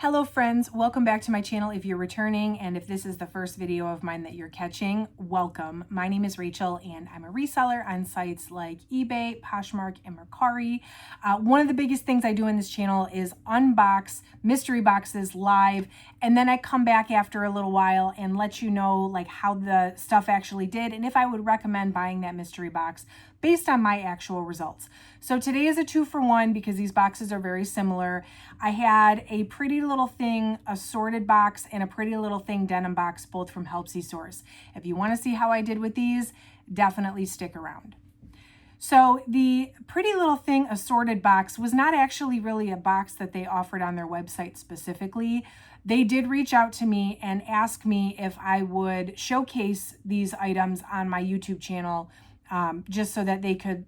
Hello friends, welcome back to my channel if you're returning, and if this is the first video of mine that you're catching, welcome. My name is Rachel and I'm a reseller on sites like eBay, Poshmark, and Mercari. One of the biggest things I do in this channel is unbox mystery boxes live, and then I come back after a little while and let you know like how the stuff actually did and if I would recommend buying that mystery box based on my actual results. So today is a 2-for-1 because these boxes are very similar. I had a PrettyLittleThing assorted box and a PrettyLittleThing denim box, both from Helpsy stores. If you want to see how I did with these, definitely stick around. So the PrettyLittleThing assorted box was not actually really a box that they offered on their website specifically. They did reach out to me and ask me if I would showcase these items on my YouTube channel, just so that they could,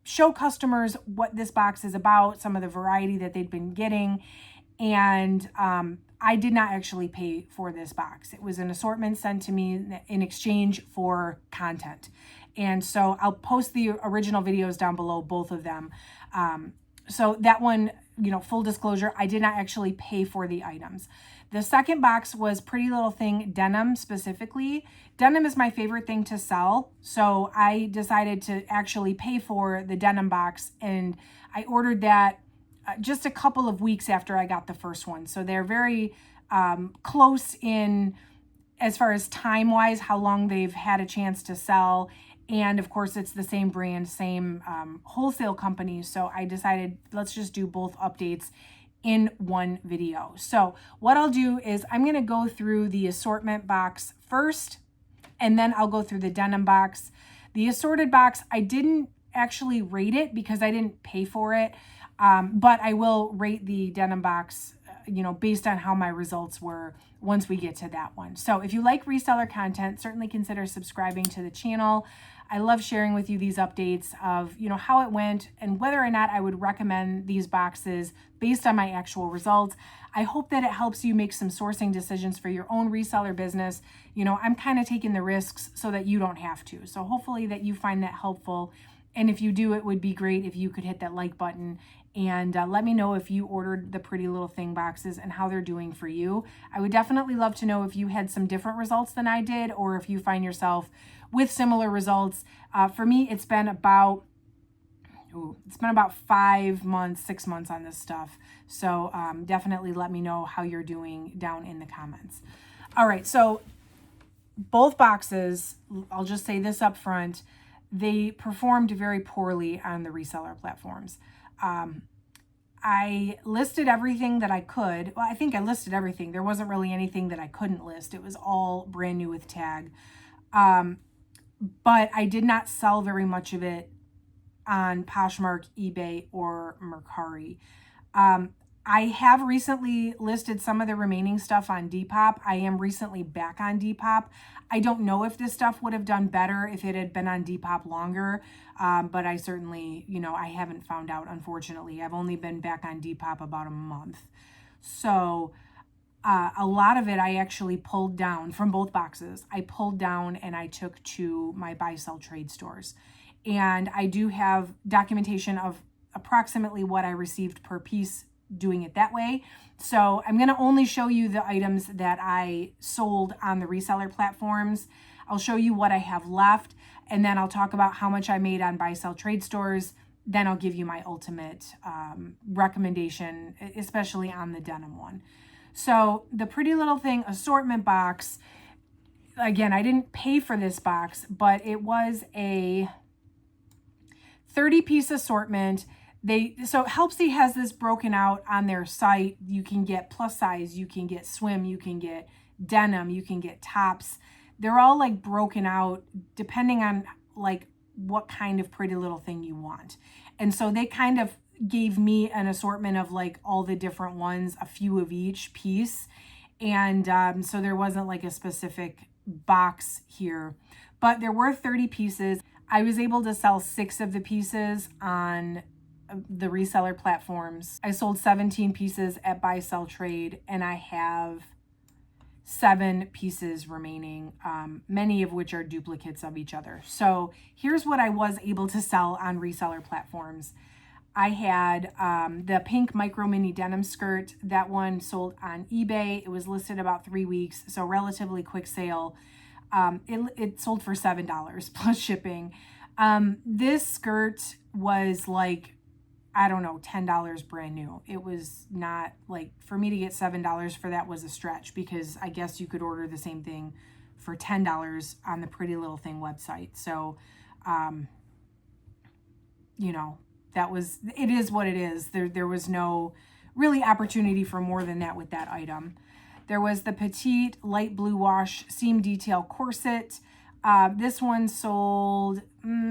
show customers what this box is about, some of the variety that they'd been getting. And I did not actually pay for this box. It was an assortment sent to me in exchange for content. And so I'll post the original videos down below, both of them. So that one, full disclosure, I did not actually pay for the items. The second box was PrettyLittleThing denim specifically. Denim is my favorite thing to sell, so I decided to actually pay for the denim box, and I ordered that just a couple of weeks after I got the first one. So they're very close in as far as time-wise, how long they've had a chance to sell. And of course, it's the same brand, same wholesale company. So I decided let's just do both updates in one video. So what I'll do is I'm going to go through the assortment box first, and then I'll go through the denim box. The assorted box, I didn't actually rate it because I didn't pay for it, but I will rate the denim box, based on how my results were once we get to that one. So if you like reseller content, certainly consider subscribing to the channel. I love sharing with you these updates of, how it went and whether or not I would recommend these boxes based on my actual results. I hope that it helps you make some sourcing decisions for your own reseller business. I'm kind of taking the risks so that you don't have to. So hopefully that you find that helpful. And if you do, it would be great if you could hit that like button and let me know if you ordered the PrettyLittleThing boxes and how they're doing for you. I would definitely love to know if you had some different results than I did, or if you find yourself with similar results. For me, it's been about 5 months, 6 months on this stuff. So definitely let me know how you're doing down in the comments. All right, so both boxes, I'll just say this up front, they performed very poorly on the reseller platforms. I listed everything that I could. Well, I think I listed everything. There wasn't really anything that I couldn't list. It was all brand new with tag. But I did not sell very much of it on Poshmark, eBay, or Mercari. I have recently listed some of the remaining stuff on Depop. I am recently back on Depop. I don't know if this stuff would have done better if it had been on Depop longer, but I certainly, I haven't found out, unfortunately. I've only been back on Depop about a month. So a lot of it I actually pulled down from both boxes. I pulled down and I took to my buy-sell trade stores. And I do have documentation of approximately what I received per piece doing it that way. So I'm going to only show you the items that I sold on the reseller platforms. I'll show you what I have left, and then I'll talk about how much I made on buy-sell trade stores. Then I'll give you my ultimate recommendation, especially on the denim one. So the PrettyLittleThing assortment box, again, I didn't pay for this box, but it was a 30-piece assortment. So Helpsy has this broken out on their site. You can get plus size, you can get swim, you can get denim, you can get tops. They're all like broken out depending on like what kind of PrettyLittleThing you want. And so they kind of gave me an assortment of like all the different ones, a few of each piece. And so there wasn't like a specific box here, but there were 30 pieces. I was able to sell 6 of the pieces on the reseller platforms. I sold 17 pieces at buy sell trade, and I have 7 pieces remaining, many of which are duplicates of each other. So here's what I was able to sell on reseller platforms. I had the pink micro mini denim skirt. That one sold on eBay. It was listed about 3 weeks, so relatively quick sale. It sold for $7 plus shipping. This skirt was like, I don't know, $10 brand new. It was not like, for me to get $7 for that was a stretch, because I guess you could order the same thing for $10 on the PrettyLittleThing website. So, you know, it is what it is. There was no really opportunity for more than that with that item. There was the petite light blue wash seam detail corset. This one sold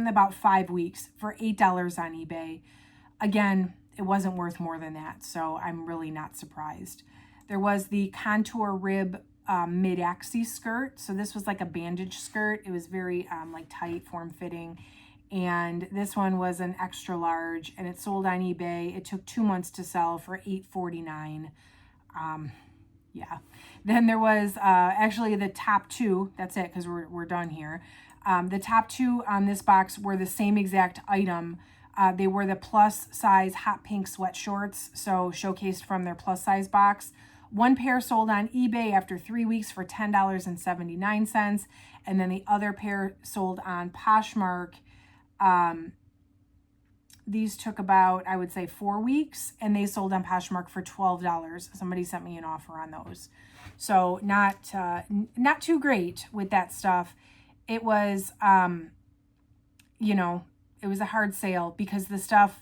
about 5 weeks for $8 on eBay. Again, it wasn't worth more than that, so I'm really not surprised. There was the contour rib mid-axis skirt. So this was like a bandage skirt. It was very like tight, form-fitting. And this one was an extra large, and it sold on eBay. It took 2 months to sell for $8.49. Yeah. Then there was actually the top two. That's it, because we're done here. The top two on this box were the same exact item. They were the plus size hot pink sweat shorts, so showcased from their plus size box. One pair sold on eBay after 3 weeks for $10.79. And then the other pair sold on Poshmark. These took about, I would say, 4 weeks, and they sold on Poshmark for $12. Somebody sent me an offer on those. So not too great with that stuff. It was, you know, it was a hard sale because the stuff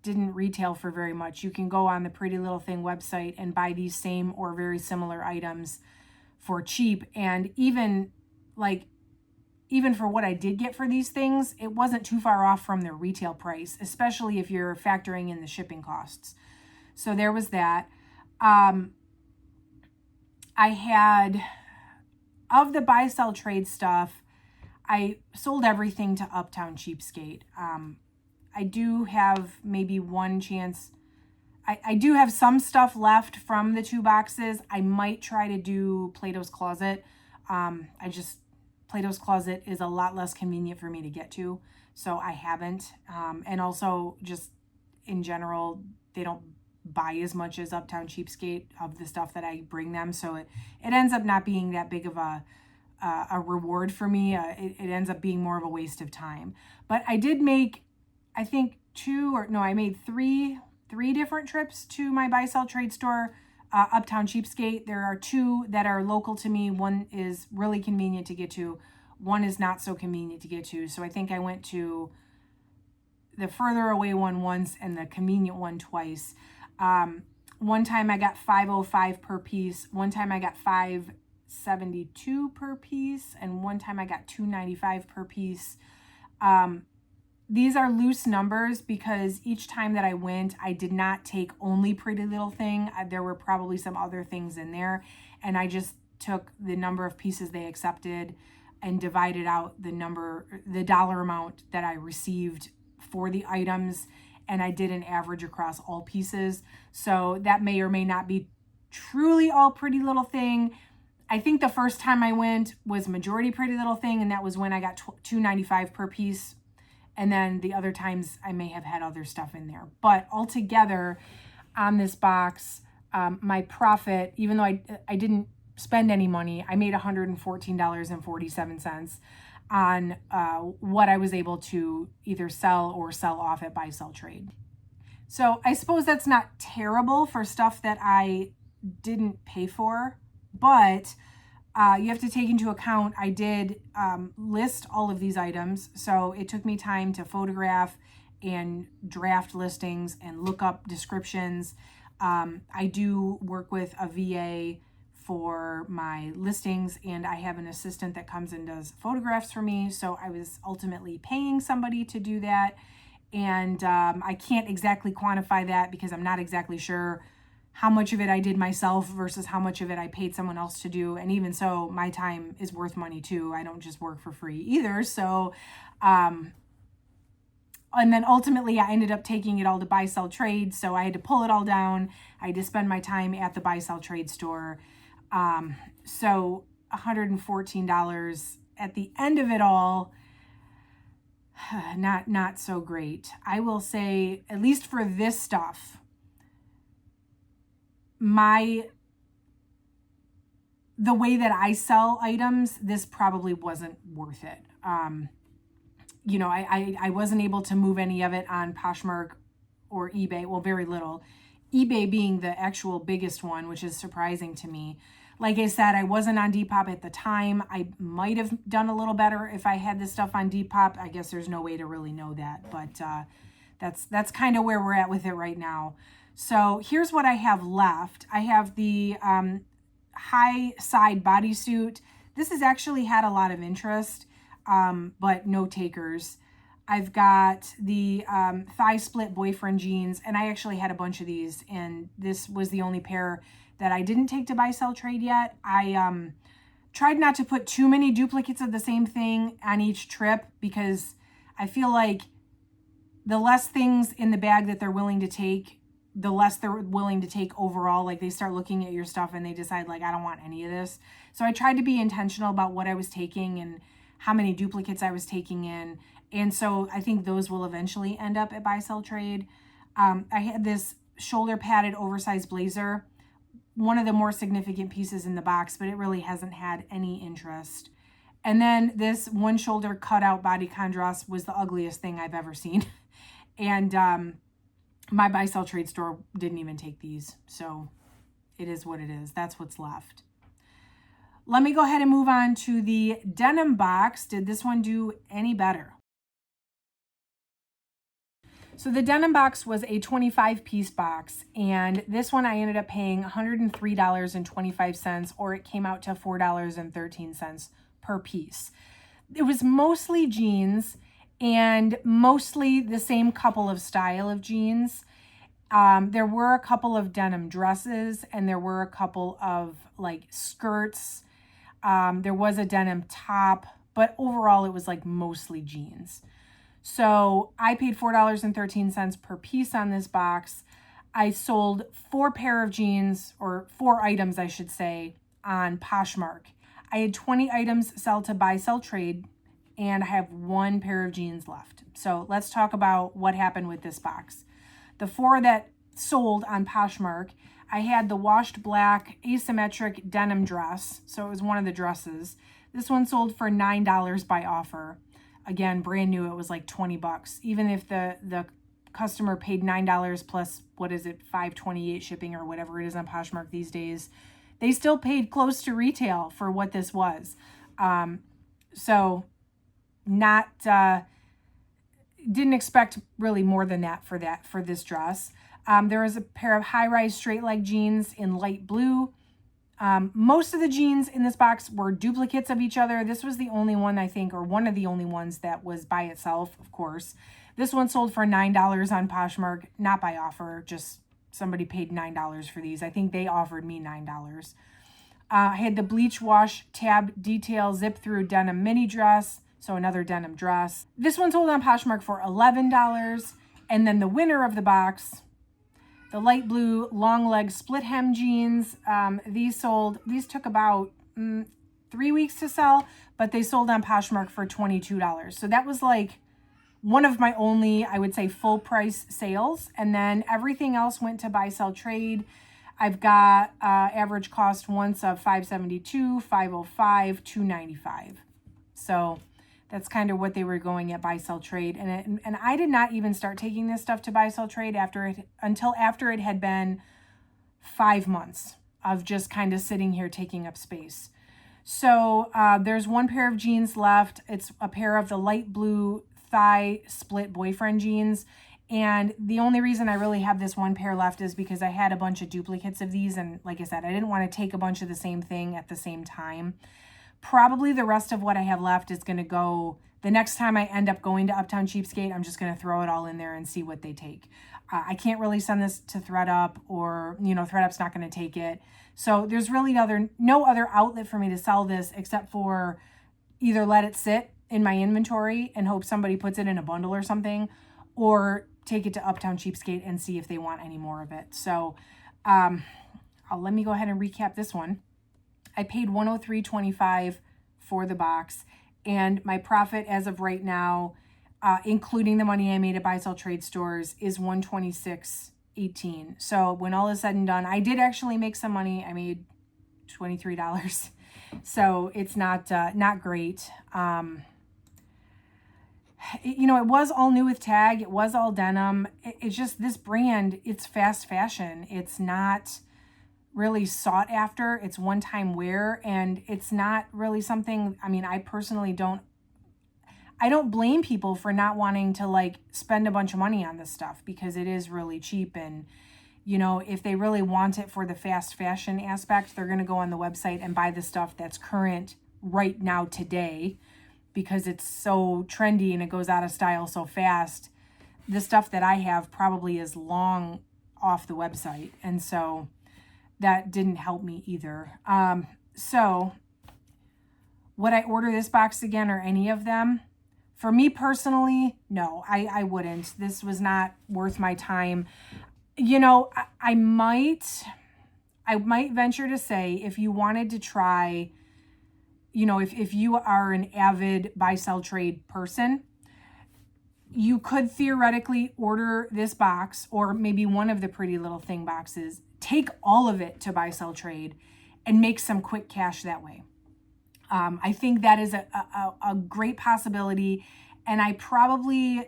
didn't retail for very much. You can go on the PrettyLittleThing website and buy these same or very similar items for cheap. And even for what I did get for these things, it wasn't too far off from their retail price, especially if you're factoring in the shipping costs. So there was that. I had, of the buy, sell, trade stuff, I sold everything to Uptown Cheapskate. I do have maybe one chance. I do have some stuff left from the 2 boxes. I might try to do Plato's Closet. Plato's Closet is a lot less convenient for me to get to, so I haven't. And also, just in general, they don't buy as much as Uptown Cheapskate of the stuff that I bring them, so it ends up not being that big of a reward for me. It ends up being more of a waste of time. But I did make, I think I made three different trips to my buy, sell, trade store, Uptown Cheapskate. There are 2 that are local to me. One is really convenient to get to. One is not so convenient to get to. So I think I went to the further away one once and the convenient one twice. One time I got $5.05 per piece. One time I got $5.72 per piece. And one time I got $2.95 per piece. These are loose numbers because each time that I went, I did not take only PrettyLittleThing. There were probably some other things in there. And I just took the number of pieces they accepted and divided out the dollar amount that I received for the items. And I did an average across all pieces. So that may or may not be truly all PrettyLittleThing. I think the first time I went was majority PrettyLittleThing, and that was when I got $2.95 per piece. And then the other times I may have had other stuff in there. But altogether on this box, my profit, even though I didn't spend any money, I made $114.47 on what I was able to either sell or sell off at buy, sell, trade. So I suppose that's not terrible for stuff that I didn't pay for, but you have to take into account I did list all of these items. So it took me time to photograph and draft listings and look up descriptions. I do work with a VA for my listings, and I have an assistant that comes and does photographs for me. So I was ultimately paying somebody to do that. And I can't exactly quantify that because I'm not exactly sure how much of it I did myself versus how much of it I paid someone else to do. And even so, my time is worth money too. I don't just work for free either. So, and then ultimately I ended up taking it all to buy, sell, trade. So I had to pull it all down. I had to spend my time at the buy, sell, trade store. So $114 at the end of it all. not so great. I will say, at least for this stuff, the way that I sell items, this probably wasn't worth it. You know, I wasn't able to move any of it on Poshmark or eBay. Well, very little. eBay being the actual biggest one, which is surprising to me. Like I said, I wasn't on Depop at the time. I might have done a little better if I had this stuff on Depop. I guess there's no way to really know that, but that's kind of where we're at with it right now. So here's what I have left. I have the high side bodysuit. This has actually had a lot of interest, but no takers. I've got the thigh split boyfriend jeans, and I actually had a bunch of these, and this was the only pair that I didn't take to buy, sell, trade yet. I tried not to put too many duplicates of the same thing on each trip, because I feel like the less things in the bag that they're willing to take, the less they're willing to take overall. Like, they start looking at your stuff and they decide, like, I don't want any of this. So I tried to be intentional about what I was taking and how many duplicates I was taking in. And so I think those will eventually end up at buy, sell, trade. I had this shoulder padded oversized blazer, one of the more significant pieces in the box, but it really hasn't had any interest. And then this one shoulder cutout bodycon dress was the ugliest thing I've ever seen. And my buy, sell, trade store didn't even take these. So it is what it is. That's what's left. Let me go ahead and move on to the denim box. Did this one do any better? So the denim box was a 25-piece box, and this one I ended up paying $103.25, or it came out to $4.13 per piece. It was mostly jeans and mostly the same couple of style of jeans. There were a couple of denim dresses, and there were a couple of like skirts. There was a denim top, but overall it was like mostly jeans. So I paid $4.13 per piece on this box. I sold 4 pair of jeans, or 4 items, I should say, on Poshmark. I had 20 items sell to buy, sell, trade, and I have 1 pair of jeans left. So let's talk about what happened with this box. The 4 that sold on Poshmark, I had the washed black asymmetric denim dress. So it was one of the dresses. This one sold for $9 by offer. Again, brand new, it was like 20 bucks. Even if the customer paid $9 plus, what is it, $5.28 shipping or whatever it is on Poshmark these days, they still paid close to retail for what this was. So not, didn't expect really more than that for this dress. There was a pair of high-rise straight leg jeans in light blue. Most of the jeans in this box were duplicates of each other. This was the only one, I think, or one of the only ones that was by itself, of course. This one sold for $9 on Poshmark, not by offer, just somebody paid $9 for these. I think they offered me $9. I had the bleach wash tab detail zip through denim mini dress, so another denim dress. This one sold on Poshmark for $11. And then the winner of the box, the light blue long leg split hem jeans. These took about 3 weeks to sell, but they sold on Poshmark for $22. So that was like one of my only, I would say, full price sales. And then everything else went to buy, sell, trade. I've got average cost once of $572, $505, $295. So that's kind of what they were going at buy, sell, trade. And I did not even start taking this stuff to buy, sell, trade until after it had been 5 months of just kind of sitting here taking up space. So there's 1 pair of jeans left. It's a pair of the light blue thigh split boyfriend jeans. And the only reason I really have this 1 pair left is because I had a bunch of duplicates of these. And like I said, I didn't want to take a bunch of the same thing at the same time. Probably the rest of what I have left is going to go, the next time I end up going to Uptown Cheapskate, I'm just going to throw it all in there and see what they take. I can't really send this to ThredUp, or, ThredUp's not going to take it. So there's really no other outlet for me to sell this except for either let it sit in my inventory and hope somebody puts it in a bundle or something, or take it to Uptown Cheapskate and see if they want any more of it. So let me go ahead and recap this one. I paid $103.25 for the box, and my profit as of right now, including the money I made at buy sell trade stores, is $126.18. So when all is said and done, I did actually make some money. I made $23. So it's not great. You know, it was all new with tag. It was all denim. It's just this brand, it's fast fashion. It's not really sought after. It's one-time wear, and it's not really something, I mean, I personally don't blame people for not wanting to like spend a bunch of money on this stuff, because it is really cheap. And, you know, if they really want it for the fast fashion aspect, they're going to go on the website and buy the stuff that's current right now today, because it's so trendy and it goes out of style so fast. The stuff that I have probably is long off the website. And so that didn't help me either. So would I order this box again or any of them? For me personally, no, I wouldn't. This was not worth my time. You know, I might venture to say, if you wanted to try, you know, if you are an avid buy sell trade person, you could theoretically order this box, or maybe one of the PrettyLittleThing boxes, take all of it to buy sell trade and make some quick cash that way. I think that is a great possibility, and I probably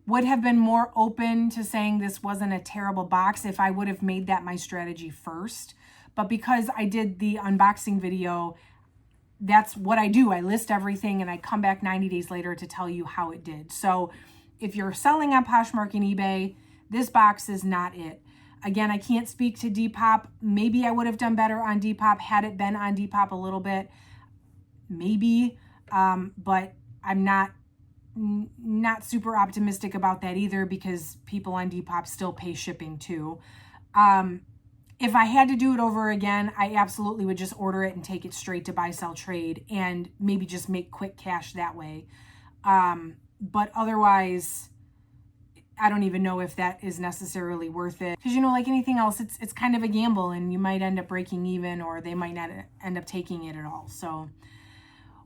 would have been more open to saying this wasn't a terrible box if I would have made that my strategy first. But because I did the unboxing video, that's what I do. I list everything and I come back 90 days later to tell you how it did. So if you're selling on Poshmark and eBay, this box is not it. Again, I can't speak to Depop. Maybe I would have done better on Depop had it been on Depop a little bit. Maybe, but I'm not super optimistic about that either, because people on Depop still pay shipping too. If I had to do it over again, I absolutely would just order it and take it straight to buy, sell, trade, and maybe just make quick cash that way. But otherwise, I don't even know if that is necessarily worth it. Because, you know, like anything else, it's kind of a gamble, and you might end up breaking even, or they might not end up taking it at all. So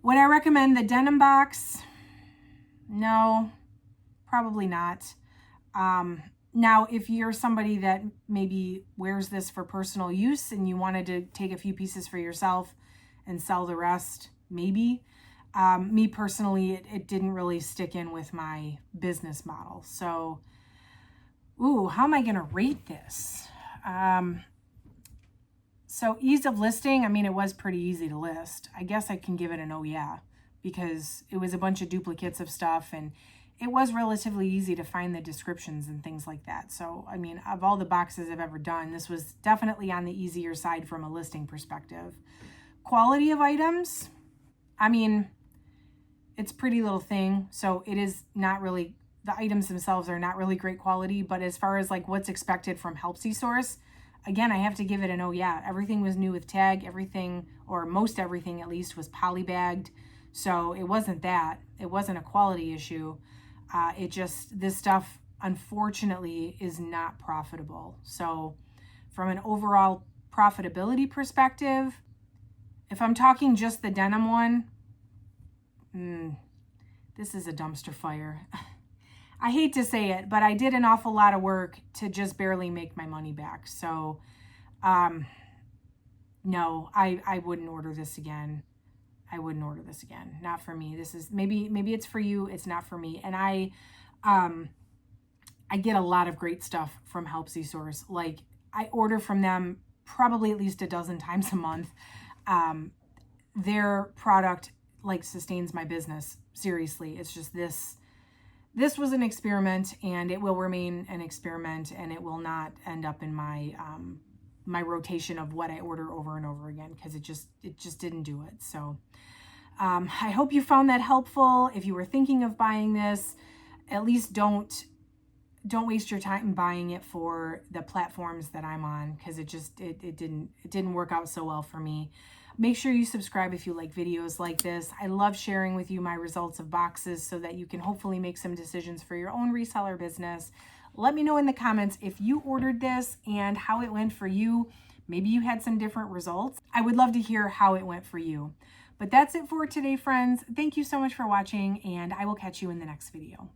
would I recommend the denim box? No, probably not. Now, if you're somebody that maybe wears this for personal use and you wanted to take a few pieces for yourself and sell the rest, maybe. Me personally, it didn't really stick in with my business model. So, ooh, how am I going to rate this? So ease of listing, I mean, it was pretty easy to list. I guess I can give it an oh yeah, because it was a bunch of duplicates of stuff, and it was relatively easy to find the descriptions and things like that. So, I mean, of all the boxes I've ever done, this was definitely on the easier side from a listing perspective. Quality of items, I mean, it's PrettyLittleThing, so it is not really, the items themselves are not really great quality, but as far as like what's expected from Helpsy source, again, I have to give it an oh yeah. Everything was new with tag, everything, or most everything at least, was polybagged. So it wasn't that. It wasn't a quality issue. It just, this stuff, unfortunately, is not profitable. So from an overall profitability perspective, if I'm talking just the denim one, this is a dumpster fire. I hate to say it, but I did an awful lot of work to just barely make my money back. So, no, I wouldn't order this again. I wouldn't order this again. Not for me. This is, maybe it's for you. It's not for me. And I get a lot of great stuff from Helpsy source. Like, I order from them probably at least a dozen times a month. Their product like sustains my business. Seriously. It's just this was an experiment, and it will remain an experiment, and it will not end up in my my rotation of what I order over and over again, because it just didn't do it. So I hope you found that helpful. If you were thinking of buying this, at least don't waste your time buying it for the platforms that I'm on, because it didn't work out so well for me. Make sure you subscribe if you like videos like this. I love sharing with you my results of boxes so that you can hopefully make some decisions for your own reseller business. Let me know in the comments if you ordered this and how it went for you. Maybe you had some different results. I would love to hear how it went for you. But that's it for today, friends. Thank you so much for watching, and I will catch you in the next video.